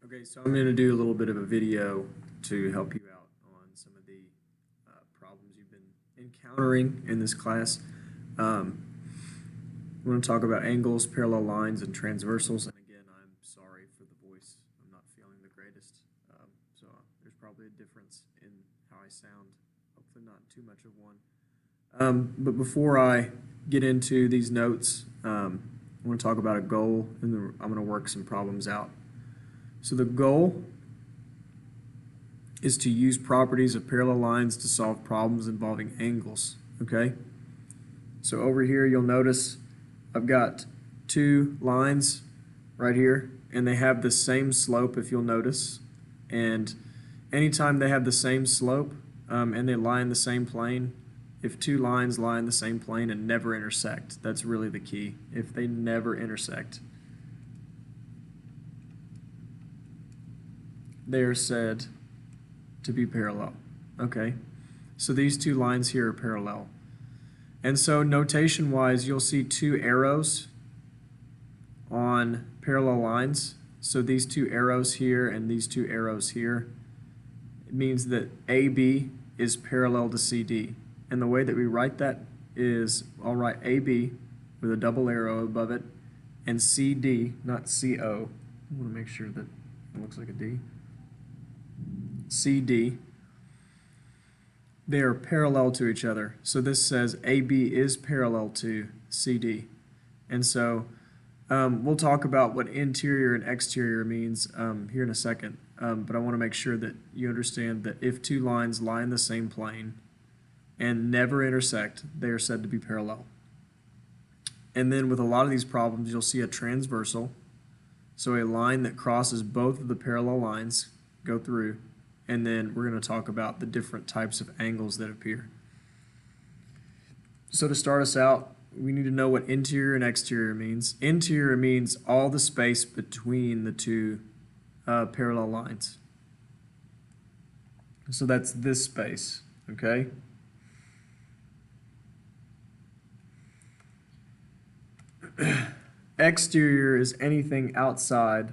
Okay, so I'm going to do a little bit of a video to help you out on some of the problems you've been encountering in this class. I'm going to talk about angles, parallel lines, and transversals. And again, I'm sorry for the voice. I'm not feeling the greatest. There's probably a difference in how I sound. Hopefully not too much of one. But before I get into these notes, I want to talk about a goal, and then I'm going to work some problems out. So the goal is to use properties of parallel lines to solve problems involving angles, okay? So over here you'll notice I've got two lines right here, and they have the same slope, if you'll notice. And anytime they have the same slope and they lie in the same plane, if two lines lie in the same plane and never intersect, that's really the key. If they never intersect, they are said to be parallel. Okay, so these two lines here are parallel. And so notation-wise, you'll see two arrows on parallel lines. So these two arrows here and these two arrows here, it means that AB is parallel to CD. And the way that we write that is, I'll write AB with a double arrow above it, and CD, not CO. I want to make sure that it looks like a D. CD, they are parallel to each other. So this says AB is parallel to CD. And so we'll talk about what interior and exterior means here in a second. But I want to make sure that you understand that if two lines lie in the same plane and never intersect, they are said to be parallel. And then with a lot of these problems, you'll see a transversal. So a line that crosses both of the parallel lines go through. And then we're going to talk about the different types of angles that appear. So to start us out, we need to know what interior and exterior means. Interior means all the space between the two parallel lines. So that's this space, okay? Exterior is anything outside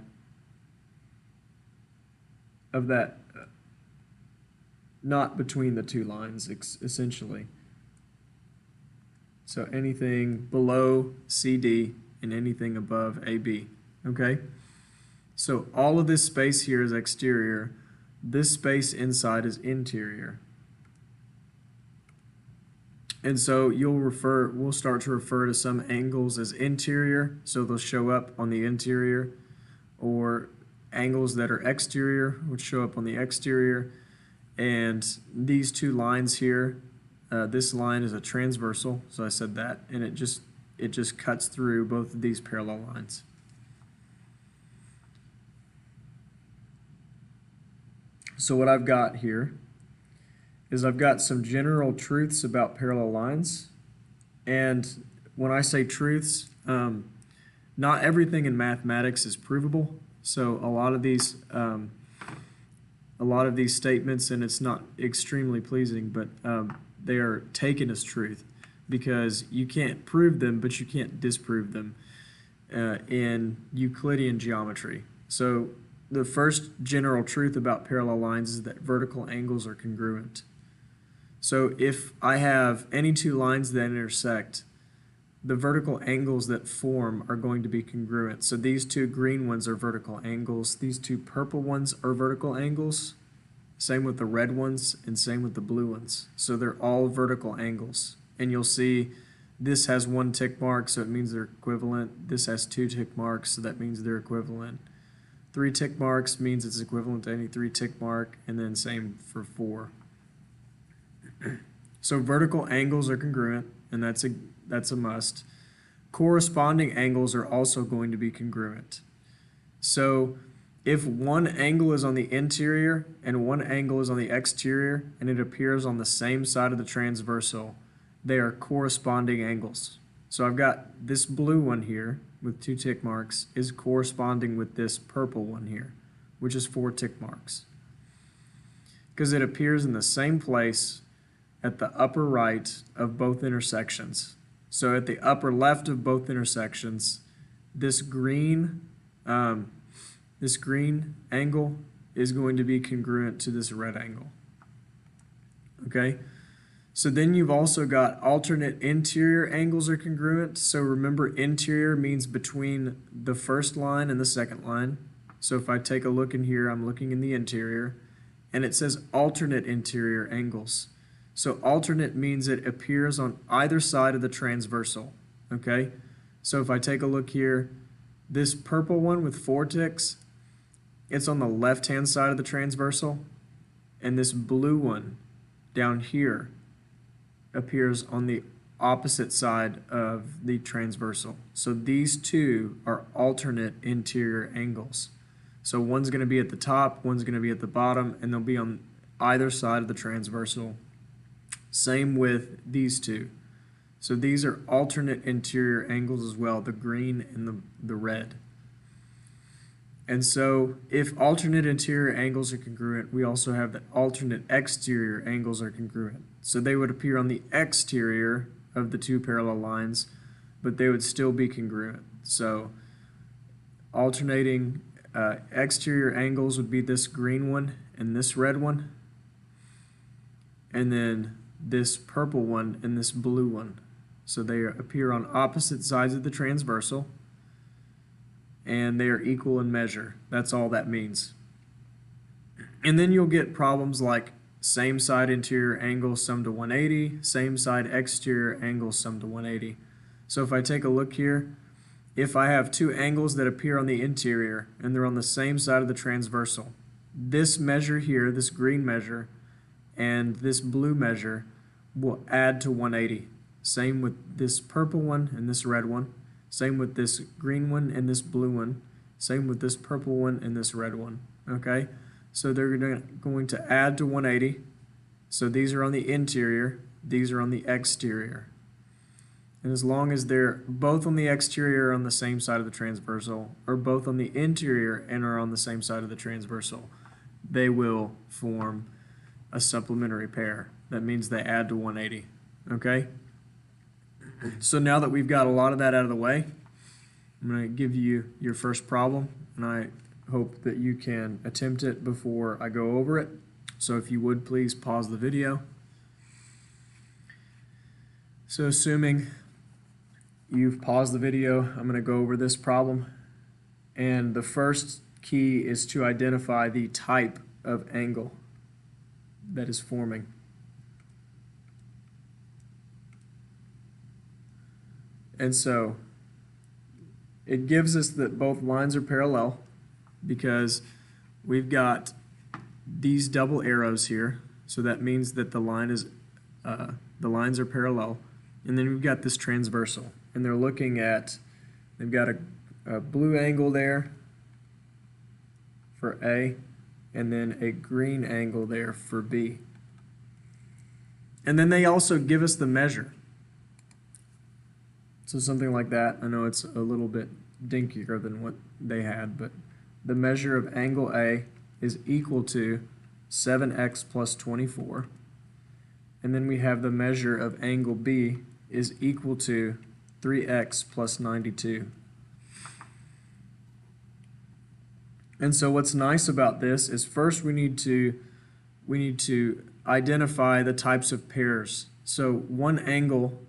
of that, not between the two lines, essentially. So anything below CD and anything above AB, okay? So all of this space here is exterior. This space inside is interior. And so we'll start to refer to some angles as interior, so they'll show up on the interior, or angles that are exterior, which show up on the exterior. And these two lines here, this line is a transversal, so I said that, and it just cuts through both of these parallel lines. So what I've got here is I've got some general truths about parallel lines. And when I say truths, not everything in mathematics is provable. So a lot of these statements, and it's not extremely pleasing, but they are taken as truth because you can't prove them, but you can't disprove them in Euclidean geometry. So the first general truth about parallel lines is that vertical angles are congruent. So if I have any two lines that intersect, the vertical angles that form are going to be congruent. So these two green ones are vertical angles. These two purple ones are vertical angles. Same with the red ones and same with the blue ones. So they're all vertical angles. And you'll see this has one tick mark, so it means they're equivalent. This has two tick marks, so that means they're equivalent. 3 tick marks means it's equivalent to any 3 tick mark, and then same for 4. So vertical angles are congruent, and that's a must. Corresponding angles are also going to be congruent. So if one angle is on the interior and one angle is on the exterior, and it appears on the same side of the transversal, they are corresponding angles. So I've got this blue one here with 2 tick marks is corresponding with this purple one here, which is 4 tick marks. Because it appears in the same place at the upper right of both intersections. So at the upper left of both intersections, this green This green angle is going to be congruent to this red angle. Okay? So then you've also got alternate interior angles are congruent. So remember, interior means between the first line and the second line. So if I take a look in here, I'm looking in the interior, and it says alternate interior angles. So alternate means it appears on either side of the transversal. Okay? So if I take a look here, this purple one with 4 ticks, it's on the left-hand side of the transversal, and this blue one down here appears on the opposite side of the transversal. So these two are alternate interior angles. So one's going to be at the top, one's going to be at the bottom, and they'll be on either side of the transversal. Same with these two. So these are alternate interior angles as well, the green and the red. And so if alternate interior angles are congruent, we also have that alternate exterior angles are congruent. So they would appear on the exterior of the two parallel lines, but they would still be congruent. So alternating exterior angles would be this green one and this red one, and then this purple one and this blue one. So they appear on opposite sides of the transversal, and they are equal in measure. That's all that means. And then you'll get problems like same side interior angle sum to 180, same side exterior angle sum to 180. So if I take a look here, if I have two angles that appear on the interior and they're on the same side of the transversal, this measure here, this green measure, and this blue measure will add to 180. Same with this purple one and this red one. Same with this green one and this blue one. Same with this purple one and this red one. Okay? So they're going to add to 180. So these are on the interior. These are on the exterior. And as long as they're both on the exterior on the same side of the transversal, or both on the interior and are on the same side of the transversal, they will form a supplementary pair. That means they add to 180. Okay? So now that we've got a lot of that out of the way, I'm going to give you your first problem, and I hope that you can attempt it before I go over it. So if you would, please pause the video. So assuming you've paused the video, I'm going to go over this problem, and the first key is to identify the type of angle that is forming. And so it gives us that both lines are parallel because we've got these double arrows here. So that means that the lines are parallel. And then we've got this transversal. And they're looking at, they've got a blue angle there for A, and then a green angle there for B. And then they also give us the measure. So something like that. I know it's a little bit dinkier than what they had, but the measure of angle A is equal to 7x plus 24. And then we have the measure of angle B is equal to 3x plus 92. And so what's nice about this is first we need to identify the types of pairs. So one angle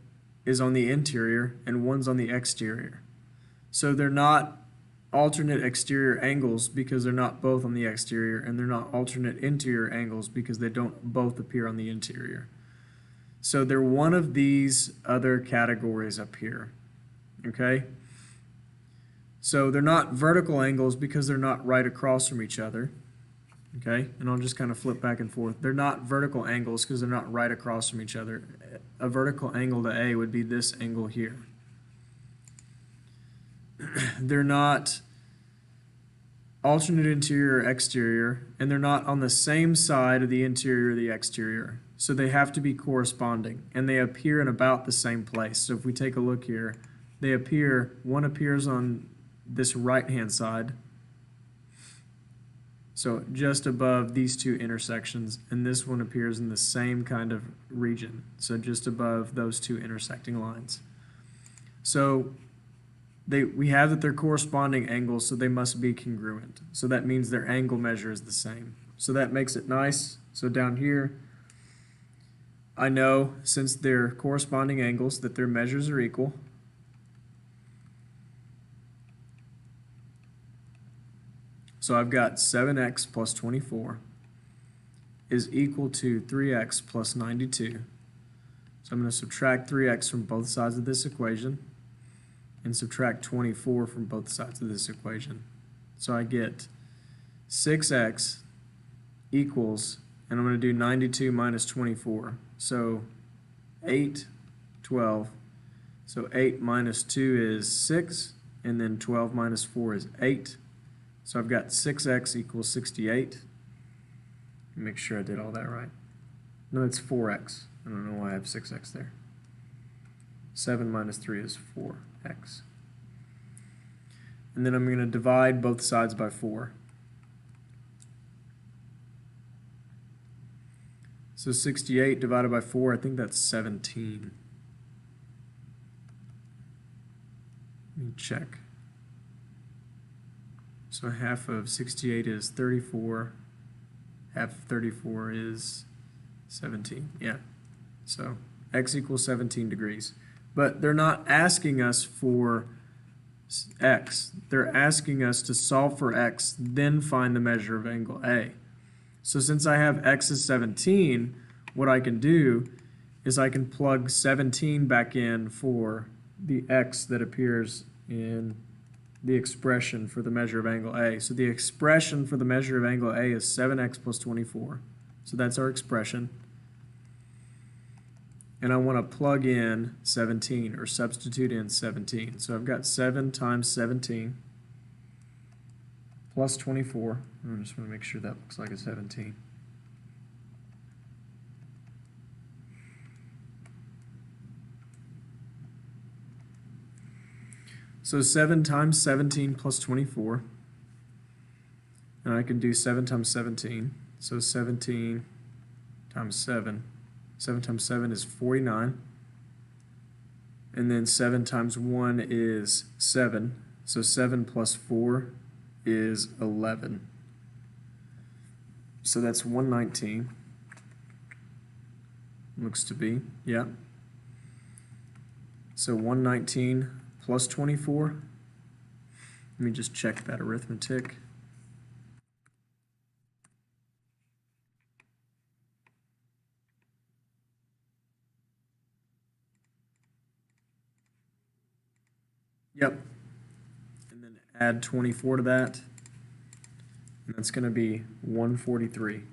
is on the interior and one's on the exterior. So they're not alternate exterior angles because they're not both on the exterior, and they're not alternate interior angles because they don't both appear on the interior. So they're one of these other categories up here, okay? So they're not vertical angles because they're not right across from each other, okay? And I'll just kind of flip back and forth. They're not vertical angles because they're not right across from each other. A vertical angle to A would be this angle here. They're not alternate interior or exterior, and they're not on the same side of the interior or the exterior. So they have to be corresponding, and they appear in about the same place. So if we take a look here, one appears on this right-hand side, so just above these two intersections, and this one appears in the same kind of region, so just above those two intersecting lines. So we have that they're corresponding angles, so they must be congruent. So that means their angle measure is the same. So that makes it nice. So down here, I know since they're corresponding angles that their measures are equal. So I've got 7x plus 24 is equal to 3x plus 92. So I'm going to subtract 3x from both sides of this equation and subtract 24 from both sides of this equation. So I get 6x equals, and I'm going to do 92 minus 24. So 8, 12. So 8 minus 2 is 6, and then 12 minus 4 is 8. So I've got 6x equals 68. Make sure I did all that right. No, it's 4x. I don't know why I have 6x there. 7 minus 3 is 4x. And then I'm going to divide both sides by 4. So 68 divided by 4, I think that's 17. Let me check. So half of 68 is 34. Half of 34 is 17. Yeah. So x equals 17 degrees. But they're not asking us for x. They're asking us to solve for x, then find the measure of angle A. So since I have x is 17, what I can do is I can plug 17 back in for the x that appears in the expression for the measure of angle A. So the expression for the measure of angle A is 7x plus 24. So that's our expression. And I want to plug in 17, or substitute in 17. So I've got 7 times 17 plus 24. I just want to make sure that looks like a 17. So 7 times 17 plus 24. And I can do 7 times 17. So 17 times 7. 7 times 7 is 49. And then 7 times 1 is 7. So 7 plus 4 is 11. So that's 119. Looks to be, yeah. So 119 plus 24. Let me just check that arithmetic. Yep. And then add 24 to that. And that's going to be 143.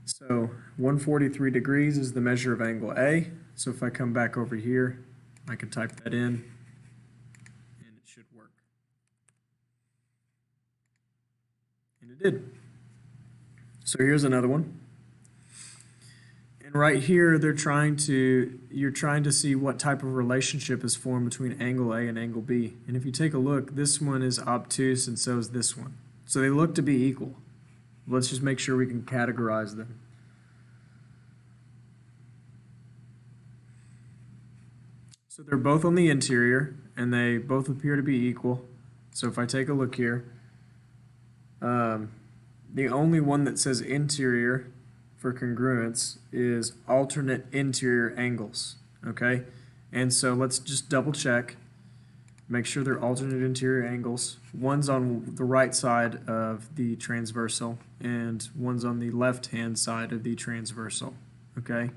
So 143 degrees is the measure of angle A. So if I come back over here, I can type that in, and it should work. And it did. So here's another one. And right here, you're trying to see what type of relationship is formed between angle A and angle B. And if you take a look, this one is obtuse and so is this one. So they look to be equal. Let's just make sure we can categorize them. So they're both on the interior, and they both appear to be equal. So if I take a look here, the only one that says interior for congruence is alternate interior angles, okay? And so let's just double check, make sure they're alternate interior angles. One's on the right side of the transversal, and one's on the left-hand side of the transversal, okay?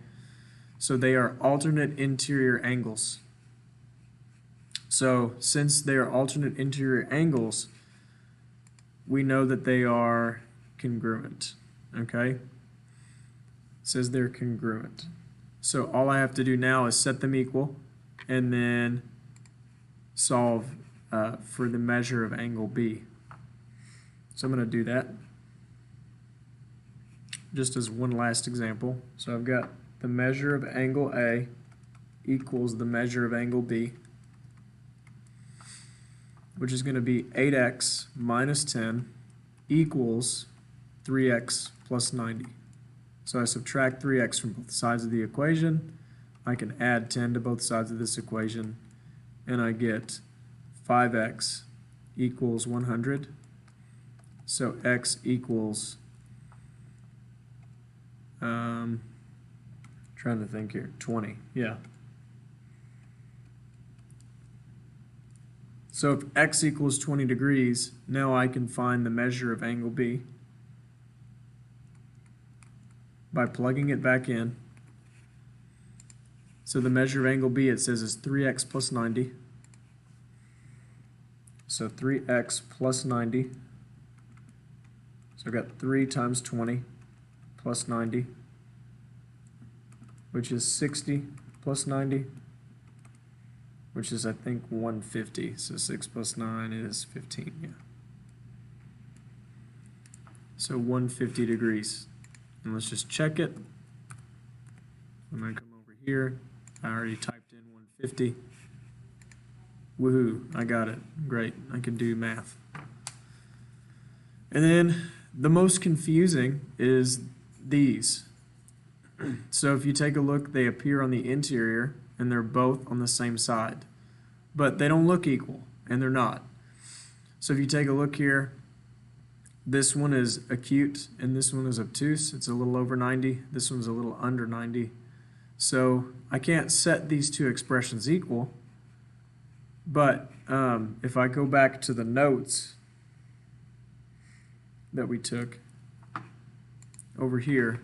So they are alternate interior angles. So since they are alternate interior angles, we know that they are congruent, okay? It says they're congruent. So all I have to do now is set them equal and then solve for the measure of angle B. So I'm going to do that just as one last example. So I've got the measure of angle A equals the measure of angle B, which is going to be 8x minus 10 equals 3x plus 90. So I subtract 3x from both sides of the equation. I can add 10 to both sides of this equation, and I get 5x equals 100. So x equals, trying to think here, 20, yeah. So if x equals 20 degrees, now I can find the measure of angle B by plugging it back in. So the measure of angle B, it says, is 3x plus 90. So 3x plus 90. So I've got 3 times 20 plus 90, which is 60 plus 90, which is, I think, 150. So 6 plus 9 is 15, yeah. So 150 degrees. And let's just check it. I'm going to come over here. I already typed in 150. Woohoo, I got it. Great, I can do math. And then the most confusing is these. So if you take a look, they appear on the interior and they're both on the same side. But they don't look equal, and they're not. So if you take a look here, this one is acute and this one is obtuse. It's a little over 90. This one's a little under 90. So I can't set these two expressions equal. But if I go back to the notes that we took over here,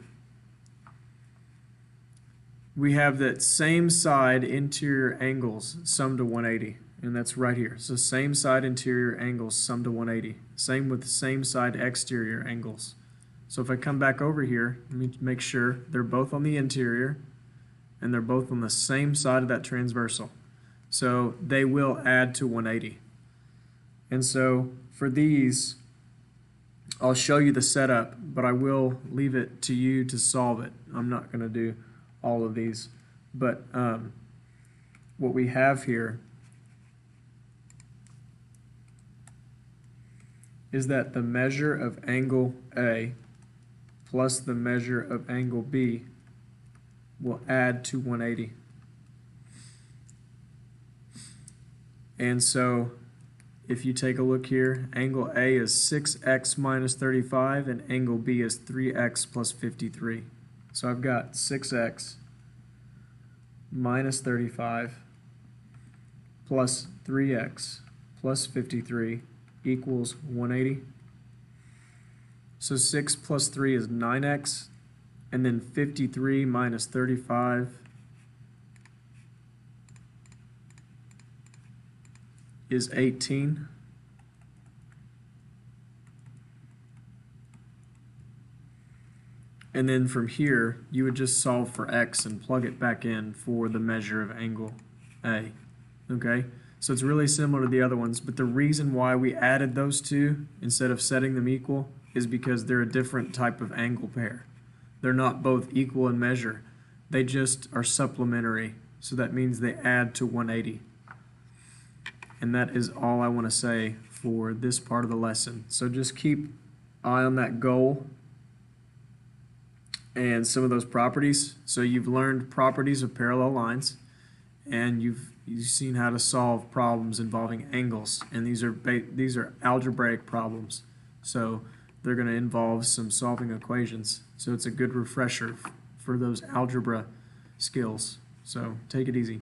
we have that same side interior angles sum to 180, and that's right here. So same side interior angles sum to 180. Same with same side exterior angles. So if I come back over here, let me make sure they're both on the interior and they're both on the same side of that transversal. So they will add to 180. And so for these, I'll show you the setup, but I will leave it to you to solve it. I'm not going to do all of these. But what we have here is that the measure of angle A plus the measure of angle B will add to 180. And so if you take a look here, angle A is 6x minus 35 and angle B is 3x plus 53. So I've got 6x minus 35 plus 3x plus 53 equals 180. So 6 plus 3 is 9x, and then 53 minus 35 is 18. And then from here, you would just solve for x and plug it back in for the measure of angle A. Okay? So it's really similar to the other ones, but the reason why we added those two instead of setting them equal is because they're a different type of angle pair. They're not both equal in measure. They just are supplementary. So that means they add to 180. And that is all I want to say for this part of the lesson. So just keep eye on that goal and some of those properties. So you've learned properties of parallel lines, and you've seen how to solve problems involving angles, and these are algebraic problems. So they're going to involve some solving equations. So it's a good refresher for those algebra skills. So take it easy.